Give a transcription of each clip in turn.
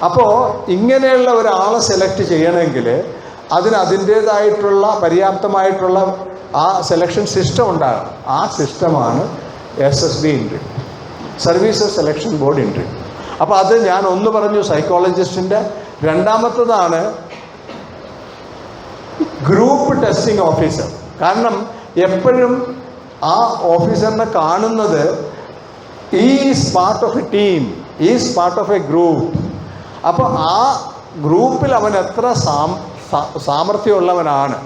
അപ്പോൾ ഇങ്ങനെയുള്ള ഒരാളെ സെലക്ട് ചെയ്യണമെങ്കിൽ അതിൻ്റേതായിട്ടുള്ള പര്യാപ്തമായിട്ടുള്ള ആ സെലക്ഷൻ സിസ്റ്റം ഉണ്ടാകും. ആ സിസ്റ്റമാണ് SSB interview, services selection board interview. അപ്പോൾ അത് ഞാൻ ഒന്ന് പറഞ്ഞു സൈക്കോളജിസ്റ്റിൻ്റെ. രണ്ടാമത്തതാണ് ഗ്രൂപ്പ് ടെസ്റ്റിംഗ് ഓഫീസർ. കാരണം എപ്പോഴും ആ ഓഫീസറിനെ കാണുന്നത് is part of A team, is part of A group. അപ്പോൾ ആ ഗ്രൂപ്പിൽ അവൻ എത്ര സാമർഥ്യമുള്ളവനാണ്,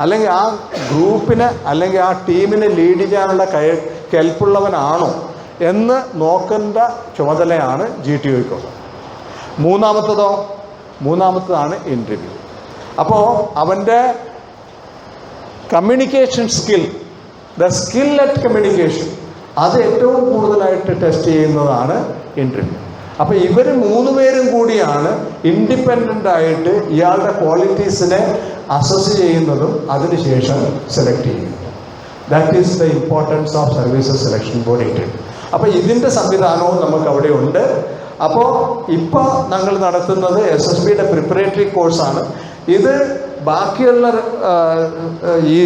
അല്ലെങ്കിൽ ആ ഗ്രൂപ്പിനെ അല്ലെങ്കിൽ ആ ടീമിനെ ലീഡ് ചെയ്യാനുള്ള കെൽപ്പുള്ളവനാണോ എന്ന് നോക്കേണ്ട ചുമതലയാണ് GTOയ്ക്കുള്ളത്. മൂന്നാമത്തതാണ് ഇൻ്റർവ്യൂ. അപ്പോൾ അവൻ്റെ communication skill, the skill at communication, അത് ഏറ്റവും കൂടുതലായിട്ട് ടെസ്റ്റ് ചെയ്യുന്നതാണ് ഇൻ്റർവ്യൂ. അപ്പോൾ ഇവർ 3 പേരും കൂടിയാണ് ഇൻഡിപെൻഡൻ്റ് ആയിട്ട് ഇയാളുടെ ക്വാളിറ്റീസിനെ അസസ് ചെയ്യുന്നതും അതിനുശേഷം സെലക്ട് ചെയ്യുന്നതും. That is the importance of services selection board interview. അപ്പോൾ ഇതിൻ്റെ സംവിധാനവും നമുക്ക് അവിടെ ഉണ്ട്. അപ്പോൾ ഇപ്പോൾ ഞങ്ങൾ നടത്തുന്നത് SSBയുടെ പ്രിപ്പറേറ്ററി കോഴ്സാണ്. ഇത് ബാക്കിയുള്ള ഈ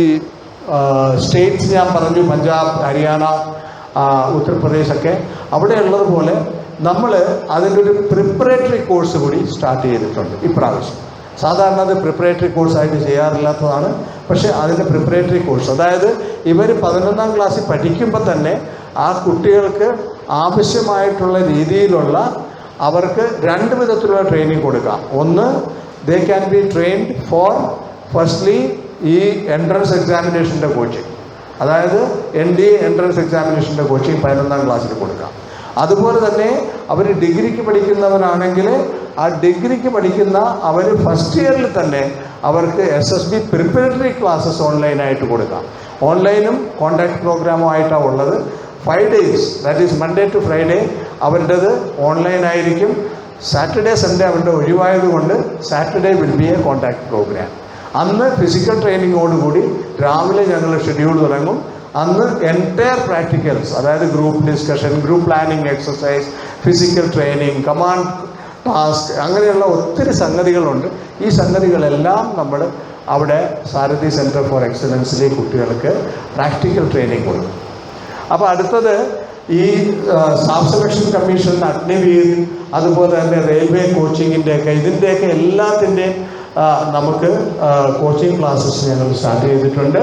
സ്റ്റേറ്റ്സ് ഞാൻ പറഞ്ഞു, പഞ്ചാബ്, ഹരിയാന, ഉത്തർപ്രദേശൊക്കെ അവിടെയുള്ളതുപോലെ നമ്മൾ അതിൻ്റെ ഒരു പ്രിപ്പറേറ്ററി കോഴ്സ് കൂടി സ്റ്റാർട്ട് ചെയ്തിട്ടുണ്ട് ഇപ്രാവശ്യം. സാധാരണ അത് പ്രിപ്പറേറ്ററി കോഴ്സായിട്ട് ചെയ്യാറില്ലാത്തതാണ്. പക്ഷേ അതിൻ്റെ പ്രിപ്പറേറ്ററി കോഴ്സ്, അതായത് ഇവർ 11ാം ക്ലാസ്സിൽ പഠിക്കുമ്പോൾ തന്നെ ആ കുട്ടികൾക്ക് ആവശ്യമായിട്ടുള്ള രീതിയിലുള്ള അവർക്ക് 2 വിധത്തിലുള്ള ട്രെയിനിങ് കൊടുക്കാം. ഒന്ന്, they can be trained for firstly ഈ എൻട്രൻസ് എക്സാമിനേഷൻ്റെ കോച്ചിങ്, അതായത് NDA എൻട്രൻസ് എക്സാമിനേഷൻ്റെ കോച്ചിങ് 11ാം ക്ലാസ്സിൽ കൊടുക്കാം. അതുപോലെ തന്നെ അവർ ഡിഗ്രിക്ക് പഠിക്കുന്നവരാണെങ്കിൽ ആ ഡിഗ്രിക്ക് പഠിക്കുന്ന അവർ ഫസ്റ്റ് ഇയറിൽ തന്നെ അവർക്ക് SSB പ്രിപ്പറേറ്ററി ക്ലാസ്സസ് ഓൺലൈനായിട്ട് കൊടുക്കാം. ഓൺലൈനും കോൺടാക്ട് പ്രോഗ്രാമും ആയിട്ടാണ് ഉള്ളത്. 5 days, that is Monday to Friday അവരുടേത് ഓൺലൈനായിരിക്കും. സാറ്റർഡേ സൺഡേ അവരുടെ ഒഴിവായതുകൊണ്ട് Saturday will be a contact programme. അന്ന് ഫിസിക്കൽ ട്രെയിനിങ്ങോടുകൂടി രാവിലെ ഞങ്ങൾ ഷെഡ്യൂൾ തുടങ്ങും. അന്ന് എൻറ്റയർ പ്രാക്ടിക്കൽസ്, അതായത് group discussion, group planning exercise, physical training, command task, അങ്ങനെയുള്ള ഒത്തിരി സംഗതികളുണ്ട്. ഈ സംഗതികളെല്ലാം നമ്മൾ അവിടെ സാരഥി സെൻറ്റർ ഫോർ എക്സലൻസിലെ കുട്ടികൾക്ക് പ്രാക്ടിക്കൽ ട്രെയിനിങ് കൊടുക്കും. അപ്പോൾ അടുത്തത് ഈ സ്റ്റാഫ് സെലക്ഷൻ കമ്മീഷൻ, അഗ്നിവീർ, അതുപോലെ തന്നെ റെയിൽവേ കോച്ചിങ്ങിൻ്റെയൊക്കെ ഇതിൻ്റെയൊക്കെ എല്ലാത്തിൻ്റെയും നമുക്ക് കോച്ചിങ് ക്ലാസ്സസ് ഞങ്ങൾ സ്റ്റാർട്ട് ചെയ്തിട്ടുണ്ട്.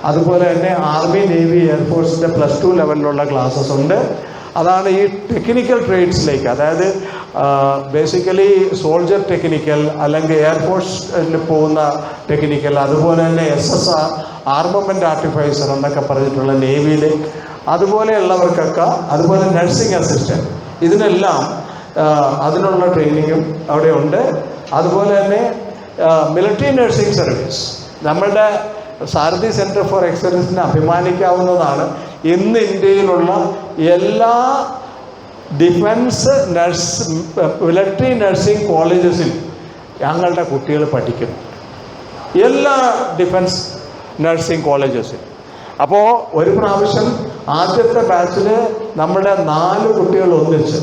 അതുപോലെ തന്നെ ആർമി, നേവി, എയർഫോഴ്സിൻ്റെ +2 ലെവലിലുള്ള ക്ലാസ്സസ് ഉണ്ട്. അതാണ് ഈ ടെക്നിക്കൽ ട്രേഡ്സിലേക്ക്, അതായത് ബേസിക്കലി സോൾജർ ടെക്നിക്കൽ, അല്ലെങ്കിൽ എയർഫോഴ്സിൽ പോകുന്ന ടെക്നിക്കൽ, അതുപോലെ തന്നെ SSR ആർമമെൻ്റ് ആർട്ടിഫൈസർ എന്നൊക്കെ പറഞ്ഞിട്ടുള്ള നേവിയിൽ, അതുപോലെയുള്ളവർക്കൊക്കെ, അതുപോലെ നഴ്സിംഗ് അസിസ്റ്റൻറ്റ്, ഇതിനെല്ലാം അതിനുള്ള ട്രെയിനിങ്ങും അവിടെ ഉണ്ട്. അതുപോലെ തന്നെ മിലിറ്ററി നഴ്സിംഗ് സർവീസ്, നമ്മളുടെ സാരഥി സെൻറ്റർ ഫോർ എക്സലൻസിന് അഭിമാനിക്കാവുന്നതാണ്. ഇന്ന് ഇന്ത്യയിലുള്ള എല്ലാ ഡിഫൻസ് മിലിറ്ററി നഴ്സിംഗ് കോളേജസിൽ ഞങ്ങളുടെ കുട്ടികൾ പഠിക്കുന്നു, എല്ലാ ഡിഫൻസ് നഴ്സിംഗ് കോളേജസിൽ. അപ്പോൾ ഒരു പ്രാവശ്യം ആദ്യത്തെ ബാച്ചിൽ നമ്മുടെ 4 കുട്ടികൾ ഒന്നിച്ച്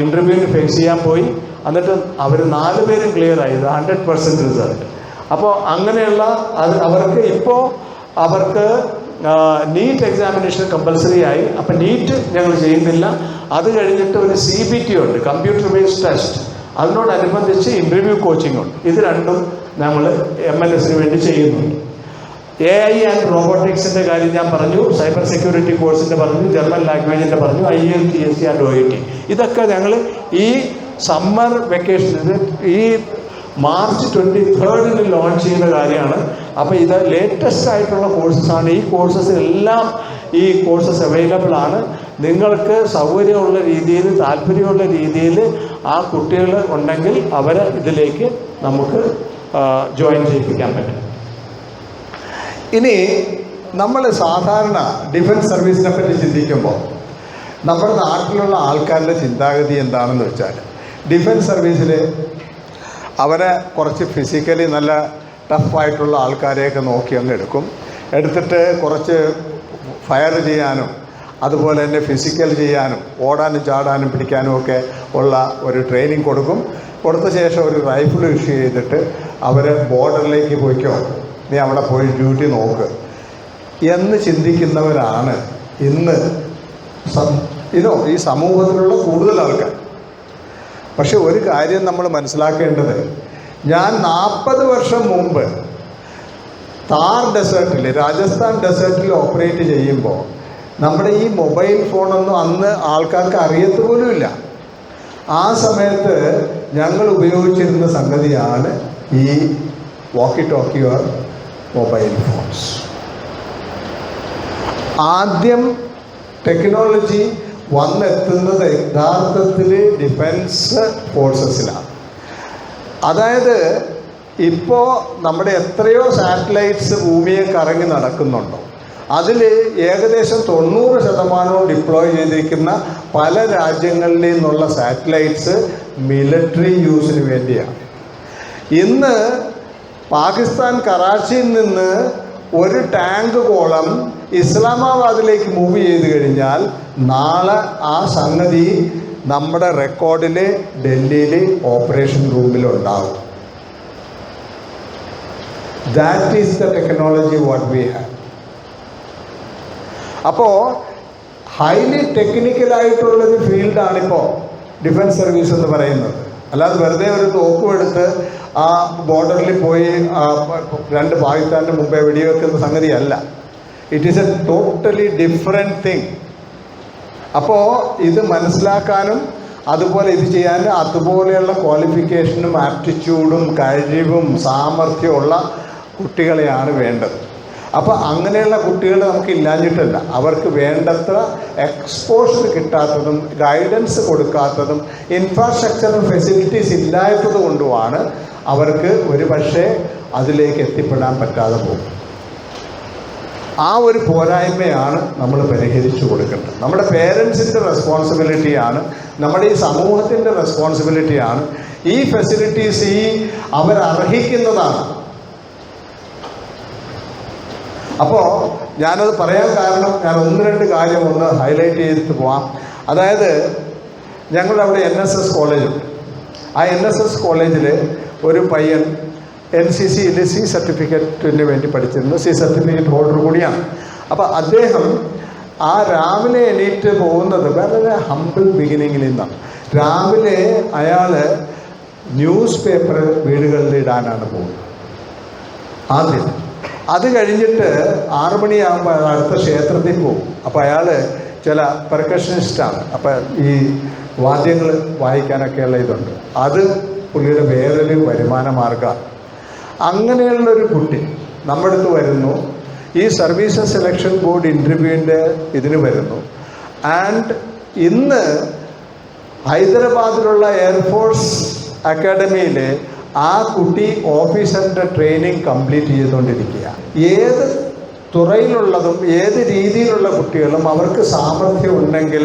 ഇൻ്റർവ്യൂവിന് ഫേസ് ചെയ്യാൻ പോയി. എന്നിട്ട് അവർ 4 പേരും ക്ലിയറായി, 100% റിസൾട്ട്. അപ്പോൾ അങ്ങനെയുള്ള അവർക്ക് ഇപ്പോൾ അവർക്ക് നീറ്റ് എക്സാമിനേഷൻ കമ്പൽസറി ആയി. അപ്പം നീറ്റ് ഞങ്ങൾ ചെയ്യുന്നില്ല. അത് കഴിഞ്ഞിട്ട് ഒരു CBT ഉണ്ട്, കമ്പ്യൂട്ടർ ബേസ്ഡ് ടെസ്റ്റ്, അതിനോടനുബന്ധിച്ച് ഇൻ്റർവ്യൂ കോച്ചിങ് ഉണ്ട്. ഇത് രണ്ടും നമ്മൾ MLS വേണ്ടി ചെയ്യുന്നുണ്ട്. AI ആൻഡ് റോബോട്ടിക്സിൻ്റെ കാര്യം ഞാൻ പറഞ്ഞു, സൈബർ സെക്യൂരിറ്റി കോഴ്സിൻ്റെ പറഞ്ഞു, ജർമ്മൻ ലാംഗ്വേജിൻ്റെ പറഞ്ഞു, IELTS ആൻഡ് OET. ഇതൊക്കെ ഞങ്ങൾ ഈ സമ്മർ വെക്കേഷനിൽ ഈ March 23 ലോഞ്ച് ചെയ്യുന്ന കാര്യമാണ്. അപ്പോൾ ഇത് ലേറ്റസ്റ്റ് ആയിട്ടുള്ള കോഴ്സസാണ്. ഈ കോഴ്സസ് എല്ലാം അവൈലബിൾ ആണ്. നിങ്ങൾക്ക് സൗകര്യമുള്ള രീതിയിൽ, താല്പര്യമുള്ള രീതിയിൽ ആ കുട്ടികൾ ഉണ്ടെങ്കിൽ അവരെ ഇതിലേക്ക് നമുക്ക് ജോയിൻ ചെയ്യിപ്പിക്കാൻ പറ്റും. ഇനി നമ്മൾ സാധാരണ ഡിഫൻസ് സർവീസിനെ പറ്റി ചിന്തിക്കുമ്പോൾ നമ്മുടെ നാട്ടിലുള്ള ആൾക്കാരുടെ ചിന്താഗതി എന്താണെന്ന് വെച്ചാൽ, ഡിഫൻസ് സർവീസിൽ അവരെ കുറച്ച് ഫിസിക്കലി നല്ല ടഫായിട്ടുള്ള ആൾക്കാരെയൊക്കെ നോക്കി അങ്ങ് എടുത്തിട്ട് കുറച്ച് ഫയർ ചെയ്യാനും അതുപോലെ തന്നെ ഫിസിക്കൽ ചെയ്യാനും ഓടാനും ചാടാനും പിടിക്കാനും ഒക്കെ ഉള്ള ഒരു ട്രെയിനിങ് കൊടുക്കും. കൊടുത്ത ശേഷം ഒരു റൈഫിൾ ഇഷ്യൂ ചെയ്തിട്ട് അവർ ബോർഡറിലേക്ക് പോയിക്കോ, നീ അവിടെ പോയി ഡ്യൂട്ടി നോക്ക് എന്ന് ചിന്തിക്കുന്നവരാണ് ഇന്ന് ഈ സമൂഹത്തിലുള്ള കൂടുതൽ ആൾക്കാർ. പക്ഷെ ഒരു കാര്യം നമ്മൾ മനസ്സിലാക്കേണ്ടത്, ഞാൻ 40 വർഷം മുമ്പ് താർ ഡെസേർട്ടിൽ, രാജസ്ഥാൻ ഡെസേർട്ടിൽ ഓപ്പറേറ്റ് ചെയ്യുമ്പോൾ നമ്മുടെ ഈ മൊബൈൽ ഫോണൊന്നും അന്ന് ആൾക്കാർക്ക് അറിയത്ത് പോലുമില്ല. ആ സമയത്ത് ഞങ്ങൾ ഉപയോഗിച്ചിരുന്ന സംഗതിയാണ് ഈ വാക്കി ടോക്കി ഓർ മൊബൈൽ ഫോൺസ്. ആദ്യം ടെക്നോളജി വന്നെത്തുന്നത് യഥാർത്ഥത്തിൽ ഡിഫൻസ് ഫോഴ്സസിലാണ്. അതായത് ഇപ്പോൾ നമ്മുടെ എത്രയോ സാറ്റലൈറ്റ്സ് ഭൂമിയെ കറങ്ങി നടക്കുന്നുണ്ടോ, അതിൽ ഏകദേശം 90% ഡിപ്ലോയ് ചെയ്തിരിക്കുന്ന പല രാജ്യങ്ങളിൽ നിന്നുള്ള സാറ്റലൈറ്റ്സ് മിലിറ്ററി യൂസിന് വേണ്ടിയാണ്. ഇന്ന് പാകിസ്ഥാൻ കറാച്ചിയിൽ നിന്ന് ഒരു ടാങ്ക് കോളം ഇസ്ലാമാബാദിലേക്ക് മൂവ് ചെയ്ത് കഴിഞ്ഞാൽ നാളെ ആ സംഗതി നമ്മുടെ റെക്കോർഡിൽ ഡൽഹിയിൽ ഓപ്പറേഷൻ റൂമിലുണ്ടാവും. That is the technology what we have. അപ്പോൾ ഹൈലി ടെക്നിക്കലായിട്ടുള്ളൊരു ഫീൽഡാണിപ്പോൾ ഡിഫൻസ് സർവീസ് എന്ന് പറയുന്നത്. അല്ലാതെ വെറുതെ ഒരു തോക്കുമെടുത്ത് ആ ബോർഡറിൽ പോയി 2 പാകിസ്ഥാൻ്റെ മുമ്പേ വെടിവെക്കുന്ന സംഗതിയല്ല. It is a totally different thing. അപ്പോൾ ഇത് മനസ്സിലാക്കാനും അതുപോലെ ഇത് ചെയ്യാനും അതുപോലെയുള്ള ക്വാളിഫിക്കേഷനും ആപ്റ്റിറ്റ്യൂഡും കഴിവും സാമർഥ്യമുള്ള കുട്ടികളെയാണ് വേണ്ടത്. അപ്പോൾ അങ്ങനെയുള്ള കുട്ടികൾ നമുക്ക് ഇല്ലാഞ്ഞിട്ടല്ല, അവർക്ക് വേണ്ടത്ര എക്സ്പോഷർ കിട്ടാത്തതും ഗൈഡൻസ് കൊടുക്കാത്തതും ഇൻഫ്രാസ്ട്രക്ചറും ഫെസിലിറ്റീസ് ഇല്ലാത്തത് കൊണ്ടുമാണ് അവർക്ക് ഒരു പക്ഷേ അതിലേക്ക് എത്തിപ്പെടാൻ പറ്റാതെ പോകും. ആ ഒരു പോരായ്മയാണ് നമ്മൾ പരിഹരിച്ചു കൊടുക്കേണ്ടത്. നമ്മുടെ പേരൻസിൻ്റെ റെസ്പോൺസിബിലിറ്റിയാണ്, നമ്മുടെ ഈ സമൂഹത്തിൻ്റെ റെസ്പോൺസിബിലിറ്റിയാണ്. ഈ ഫെസിലിറ്റീസ് അവരർഹിക്കുന്നതാണ്. അപ്പോൾ ഞാനത് പറയാൻ കാരണം, ഞാൻ 1-2 കാര്യം ഹൈലൈറ്റ് ചെയ്തിട്ട് പോവാം. അതായത് ഞങ്ങളവിടെ NSS കോളേജുണ്ട്. ആ NSS കോളേജിൽ ഒരു പയ്യൻ NCCയിൽ C സർട്ടിഫിക്കറ്റിന് വേണ്ടി പഠിച്ചിരുന്നു. C സർട്ടിഫിക്കറ്റ് ഹോൾഡർ കൂടിയാണ്. അപ്പോൾ അദ്ദേഹം ആ രാവിലെ എണീറ്റ് പോകുന്നത് വളരെ ഹംബിൾ ബിഗിനിങ്ങിൽ നിന്നാണ്. രാവിലെ അയാൾ ന്യൂസ് പേപ്പർ വീടുകളിൽ ഇടാനാണ് പോകുന്നത് ആദ്യം. അത് കഴിഞ്ഞിട്ട് 6 മണിയാകുമ്പോൾ അയാൾ അടുത്ത ക്ഷേത്രത്തിൽ പോകും. അപ്പോൾ അയാൾ ചില പെർക്കഷനിസ്റ്റാണ്. അപ്പോൾ ഈ വാദ്യങ്ങൾ വായിക്കാനൊക്കെയുള്ള ഇതുണ്ട്. അത് പുള്ളിയുടെ വേറൊരു വരുമാന മാർഗ്ഗമാണ്. അങ്ങനെയുള്ളൊരു കുട്ടി നമ്മുടെ അടുത്ത് വരുന്നു, ഈ സർവീസ് സെലക്ഷൻ ബോർഡ് ഇൻ്റർവ്യൂവിൻ്റെ ഇതിന് വരുന്നു. ആൻഡ് ഇന്ന് ഹൈദരാബാദിലുള്ള എയർഫോഴ്സ് അക്കാഡമിയിൽ ആ കുട്ടി ഓഫീസറിൻ്റെ ട്രെയിനിങ് കംപ്ലീറ്റ് ചെയ്തുകൊണ്ടിരിക്കുക. ഏത് തുറയിലുള്ളതും ഏത് രീതിയിലുള്ള കുട്ടികളും അവർക്ക് സാമർഥ്യം ഉണ്ടെങ്കിൽ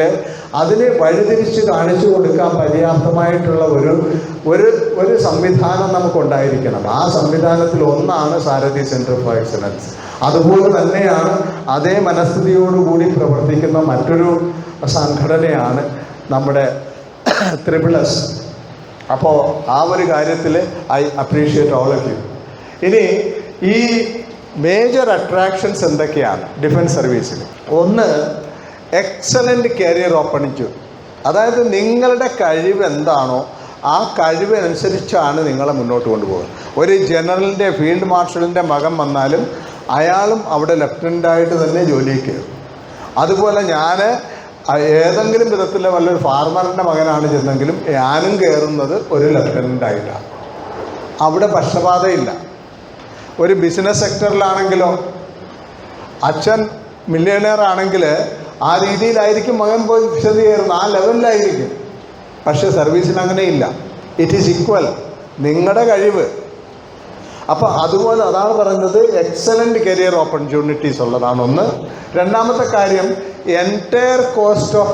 അതിനെ വഴിതിരിച്ച് കാണിച്ചു കൊടുക്കാൻ പര്യാപ്തമായിട്ടുള്ള ഒരു സംവിധാനം നമുക്കുണ്ടായിരിക്കണം. ആ സംവിധാനത്തിൽ ഒന്നാണ് സാരഥി സെൻറ്റർ ഫോർ എക്സലൻസ്. അതുപോലെ തന്നെയാണ് അതേ മനസ്ഥിതിയോടുകൂടി പ്രവർത്തിക്കുന്ന മറ്റൊരു സംഘടനയാണ് നമ്മുടെ SSS. അപ്പോൾ ആ ഒരു കാര്യത്തിൽ I appreciate all of you. ഇനി ഈ മേജർ അട്രാക്ഷൻസ് എന്തൊക്കെയാണ് ഡിഫൻസ് സർവീസിൽ? ഒന്ന്, എക്സലൻ്റ് കരിയർ ഓപ്പർച്യൂണിറ്റി. അതായത് നിങ്ങളുടെ കഴിവ് എന്താണോ ആ കഴിവനുസരിച്ചാണ് നിങ്ങളെ മുന്നോട്ട് കൊണ്ടുപോകുന്നത്. ഒരു ജനറലിൻ്റെ ഫീൽഡ് മാർഷലിൻ്റെ മകൻ വന്നാലും അയാളും അവിടെ ലെഫ്റ്റനൻ്റായിട്ട് തന്നെ ജോലിക്ക് കയറും. അതുപോലെ ഞാൻ ഏതെങ്കിലും വിധത്തിൽ വല്ലൊരു ഫാർമറിൻ്റെ മകനാണ് ചെന്നെങ്കിലും ഞാനും കയറുന്നത് ഒരു ലെഫ്റ്റനൻ്റായിട്ടാണ്. അവിടെ പക്ഷപാതമില്ല. ഒരു ബിസിനസ് സെക്ടറിലാണെങ്കിലോ അച്ഛൻ മില്യണയർ ആണെങ്കിൽ ആ രീതിയിലായിരിക്കും മകൻ പോയി വിശദീ കയറുന്നത്, ആ ലെവലിലായിരിക്കും. പക്ഷേ സർവീസിന് അങ്ങനെയില്ല. ഇറ്റ് ഈസ് ഈക്വൽ, നിങ്ങളുടെ കഴിവ്. അപ്പോൾ അതുപോലെ അതാണ് പറയുന്നത്, എക്സലൻ്റ് കരിയർ ഓപ്പർച്യൂണിറ്റീസ് ഉള്ളതാണ് ഒന്ന്. രണ്ടാമത്തെ കാര്യം, എൻറ്റയർ കോസ്റ്റ് ഓഫ്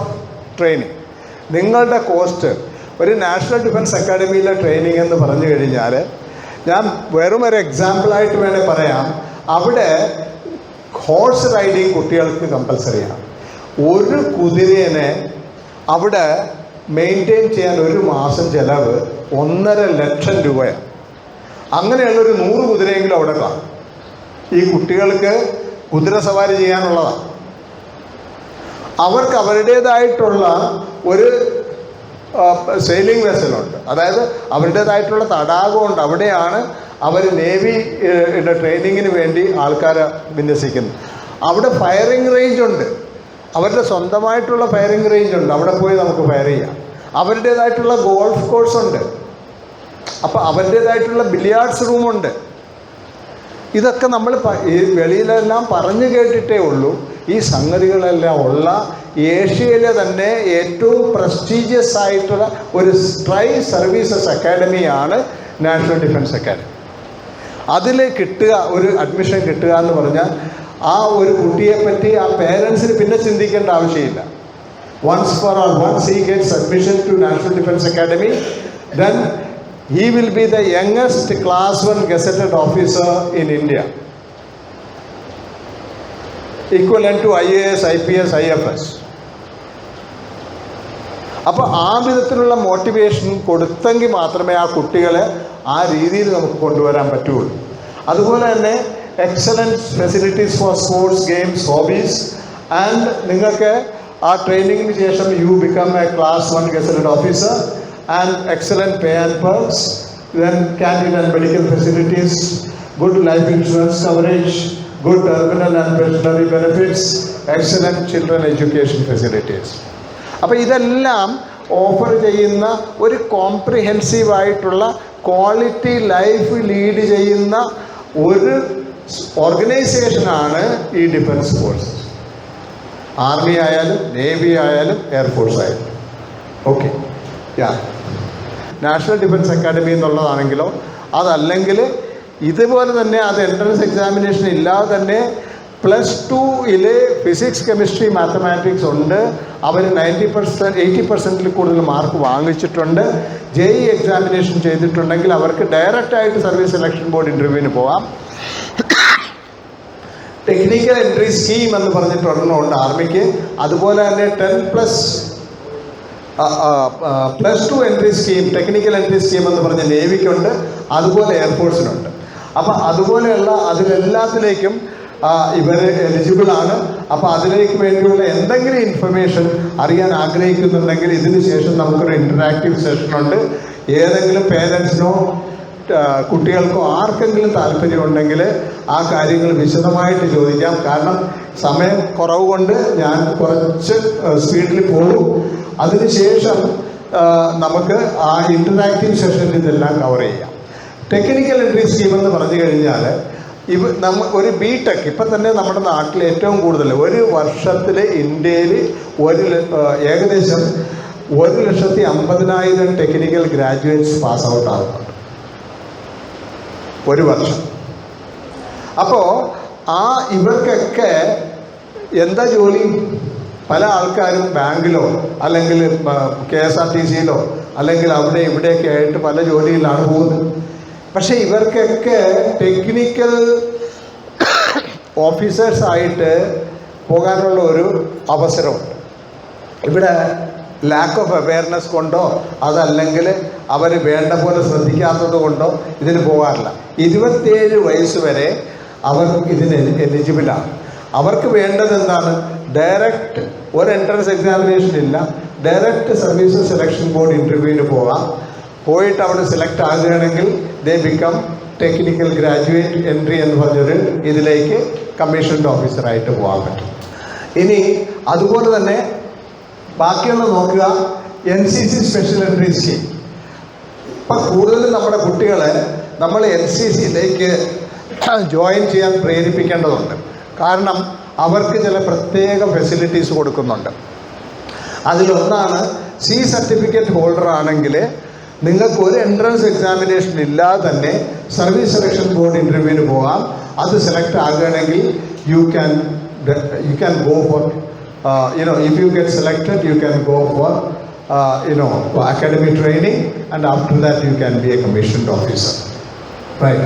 ട്രെയിനിങ്. നിങ്ങളുടെ കോസ്റ്റ് ഒരു നാഷണൽ ഡിഫൻസ് അക്കാഡമിയിലെ ട്രെയിനിങ് എന്ന് പറഞ്ഞു കഴിഞ്ഞാൽ, ഞാൻ വെറും ഒരു എക്സാമ്പിളായിട്ട് വേണേൽ പറയാം, അവിടെ ഹോഴ്സ് റൈഡിങ് കുട്ടികൾക്ക് കമ്പൽസറിയാണ്. ഒരു കുതിരേനെ അവിടെ മെയിൻറ്റെയിൻ ചെയ്യാൻ ഒരു മാസം ചിലവ് 1.5 ലക്ഷം രൂപയാണ്. അങ്ങനെയുള്ളൊരു 100 കുതിരയെങ്കിലും അവിടെ കാണും. ഈ കുട്ടികൾക്ക് കുതിര സവാരി ചെയ്യാനുള്ളതാണ്. അവർക്ക് അവരുടേതായിട്ടുള്ള ഒരു സെയിലിംഗ് വെസലുണ്ട്, അതായത് അവരുടേതായിട്ടുള്ള തടാകമുണ്ട്. അവിടെയാണ് അവർ നേവിയുടെ ട്രെയിനിങ്ങിന് വേണ്ടി ആൾക്കാരെ വിന്യസിക്കുന്നത്. അവിടെ ഫയറിംഗ് റേഞ്ച് ഉണ്ട്, അവരുടെ സ്വന്തമായിട്ടുള്ള ഫയറിംഗ് റേഞ്ച് ഉണ്ട്. അവിടെ പോയി നമുക്ക് ഫയർ ചെയ്യാം. അവരുടേതായിട്ടുള്ള ഗോൾഫ് കോഴ്സ് ഉണ്ട്. അപ്പോൾ അവരുടേതായിട്ടുള്ള ബില്ലിയാർഡ്സ് റൂമുണ്ട്. ഇതൊക്കെ നമ്മൾ ഈ വെളിയിലെല്ലാം പറഞ്ഞു കേട്ടിട്ടേ ഉള്ളൂ. ഈ സംഗതികളെല്ലാം ഉള്ള ഏഷ്യയിലെ തന്നെ ഏറ്റവും പ്രസ്റ്റീജിയസ് ആയിട്ടുള്ള ഒരു ട്രൈ സർവീസസ് അക്കാഡമിയാണ് നാഷണൽ ഡിഫൻസ് അക്കാഡമി. അതിൽ കിട്ടുക, ഒരു അഡ്മിഷൻ കിട്ടുക എന്ന് പറഞ്ഞാൽ ആ ഒരു കുട്ടിയെ പറ്റി ആ പേരൻസിന് പിന്നെ ചിന്തിക്കേണ്ട ആവശ്യമില്ല. Once for all, once he gets admission to National defence Academy, then he will be the youngest class 1 gazetted officer in India, equivalent to IAS, IPS, IFS. അപ്പോൾ ആ വിധത്തിലുള്ള മോട്ടിവേഷൻ കൊടുത്തെങ്കിൽ മാത്രമേ ആ കുട്ടികളെ ആ രീതിയിൽ നമുക്ക് കൊണ്ടുവരാൻ പറ്റുള്ളൂ. അതുപോലെ തന്നെ excellent facilities for sports, games, hobbies. And നിങ്ങൾക്ക് ആ ട്രെയിനിങ്ങിന് ശേഷം you become A class 1 gazetted officer and excellent pay and perks, then canteen and medical facilities, good life insurance coverage, good terminal and pensionary benefits, excellent children education facilities. അപ്പോൾ ഇതെല്ലാം offer ചെയ്യുന്ന ഒരു comprehensive ആയിട്ടുള്ള quality life lead ചെയ്യുന്ന ഒരു ഓർഗനൈസേഷനാണ് ഈ defence forces. Army ആയാലും navy ആയാലും എയർഫോഴ്സ് ആയാലും. ഓക്കെ, നാഷണൽ ഡിഫൻസ് അക്കാഡമി എന്നുള്ളതാണെങ്കിലോ അതല്ലെങ്കിൽ ഇതുപോലെ തന്നെ അത് എൻട്രൻസ് എക്സാമിനേഷൻ ഇല്ലാതെ തന്നെ +2 ഫിസിക്സ്, കെമിസ്ട്രി, മാത്തമാറ്റിക്സ് ഉണ്ട്. അവർ 90%, 80% കൂടുതൽ മാർക്ക് വാങ്ങിച്ചിട്ടുണ്ട്. JEE എക്സാമിനേഷൻ ചെയ്തിട്ടുണ്ടെങ്കിൽ അവർക്ക് ഡയറക്റ്റായിട്ട് സർവീസ് സെലക്ഷൻ ബോർഡ് ഇൻ്റർവ്യൂവിന് പോവാം. ടെക്നിക്കൽ എൻട്രി സ്കീം എന്ന് പറഞ്ഞിട്ടൊരെണ്ണമുണ്ട് ആർമിക്ക്. അതുപോലെ തന്നെ 10+2 entry scheme, technical entry scheme എന്ന് പറഞ്ഞ നേവിക്കുണ്ട്, അതുപോലെ എയർഫോഴ്സിനുണ്ട്. അപ്പം അതുപോലെയുള്ള അതിലെല്ലാത്തിലേക്കും ഇവർ എലിജിബിളാണ്. അപ്പോൾ അതിലേക്ക് വേണ്ടിയുള്ള എന്തെങ്കിലും ഇൻഫർമേഷൻ അറിയാൻ ആഗ്രഹിക്കുന്നുണ്ടെങ്കിൽ ഇതിന് ശേഷം നമുക്കൊരു ഇൻറ്ററാക്റ്റീവ് സെഷനുണ്ട്. ഏതെങ്കിലും പേരൻസിനോ കുട്ടികൾക്കോ ആർക്കെങ്കിലും താല്പര്യമുണ്ടെങ്കിൽ ആ കാര്യങ്ങൾ വിശദമായിട്ട് ചോദിക്കാം. കാരണം സമയം കുറവ് കൊണ്ട് ഞാൻ കുറച്ച് സ്പീഡിൽ പോകും. അതിനുശേഷം നമുക്ക് ആ ഇൻറ്ററാക്റ്റീവ് സെഷനിൽ ഇതെല്ലാം കവർ ചെയ്യാം. ടെക്നിക്കൽ എൻട്രി സ്കീം എന്ന് പറഞ്ഞു കഴിഞ്ഞാൽ ഒരു BTech ഇപ്പം തന്നെ നമ്മുടെ നാട്ടിൽ ഏറ്റവും കൂടുതൽ ഒരു വർഷത്തിൽ ഇന്ത്യയിൽ ഏകദേശം 1,50,000 ടെക്നിക്കൽ ഗ്രാജുവേറ്റ്സ് പാസ് ഔട്ട് ആകുന്നുണ്ട് ഒരു വർഷം. അപ്പോൾ ഇവർക്കൊക്കെ എന്താ ജോലി? പല ആൾക്കാരും ബാങ്കിലോ അല്ലെങ്കിൽ KSRTCയിലോ അല്ലെങ്കിൽ അവിടെ ഇവിടെയൊക്കെ ആയിട്ട് പല ജോലിയിലാണ് പോകുന്നത്. പക്ഷേ ഇവർക്കൊക്കെ ടെക്നിക്കൽ ഓഫീസേഴ്സായിട്ട് പോകാനുള്ള ഒരു അവസരമുണ്ട്. ഇവിടെ ലാക്ക് ഓഫ് അവെയർനെസ് കൊണ്ടോ അതല്ലെങ്കിൽ അവർ വേണ്ട പോലെ ശ്രദ്ധിക്കാത്തത് കൊണ്ടോ ഇതിന് പോകാറില്ല. 27 വയസ്സ് വരെ അവർ ഇതിന് എലിജിബിളാണ്. അവർക്ക് വേണ്ടത് എന്താണ്? ഡയറക്റ്റ് ഒരു എൻട്രൻസ് എക്സാമിനേഷൻ ഇല്ല, ഡയറക്റ്റ് സർവീസ് സെലക്ഷൻ ബോർഡ് ഇൻ്റർവ്യൂവിന് പോകാം. പോയിട്ട് അവിടെ സെലക്ട് ആകുകയാണെങ്കിൽ they become technical graduate entry എന്ന് പറഞ്ഞൊരു ഇതിലേക്ക് കമ്മീഷൻഡ് ഓഫീസറായിട്ട് പോകാൻ പറ്റും. ഇനി അതുപോലെ തന്നെ ബാക്കിയുള്ള നോക്കുക, NCC സ്പെഷ്യൽ എൻട്രി സ്കീം. ഇപ്പം കൂടുതലും നമ്മുടെ കുട്ടികളെ നമ്മൾ NCCയിലേക്ക് ജോയിൻ ചെയ്യാൻ പ്രേരിപ്പിക്കേണ്ടതുണ്ട്. കാരണം അവർക്ക് ചില പ്രത്യേക ഫെസിലിറ്റീസ് കൊടുക്കുന്നുണ്ട്. അതിലൊന്നാണ് C സർട്ടിഫിക്കറ്റ് ഹോൾഡർ ആണെങ്കിൽ നിങ്ങൾക്ക് ഒരു എൻട്രൻസ് എക്സാമിനേഷൻ ഇല്ലാതെ തന്നെ സർവീസ് സെലക്ഷൻ ബോർഡ് ഇൻ്റർവ്യൂവിന് പോകാം. അത് സെലക്ട് ആകുകയാണെങ്കിൽ you can go for if you get selected you can go for academic training and after that you can be a commissioned officer, right?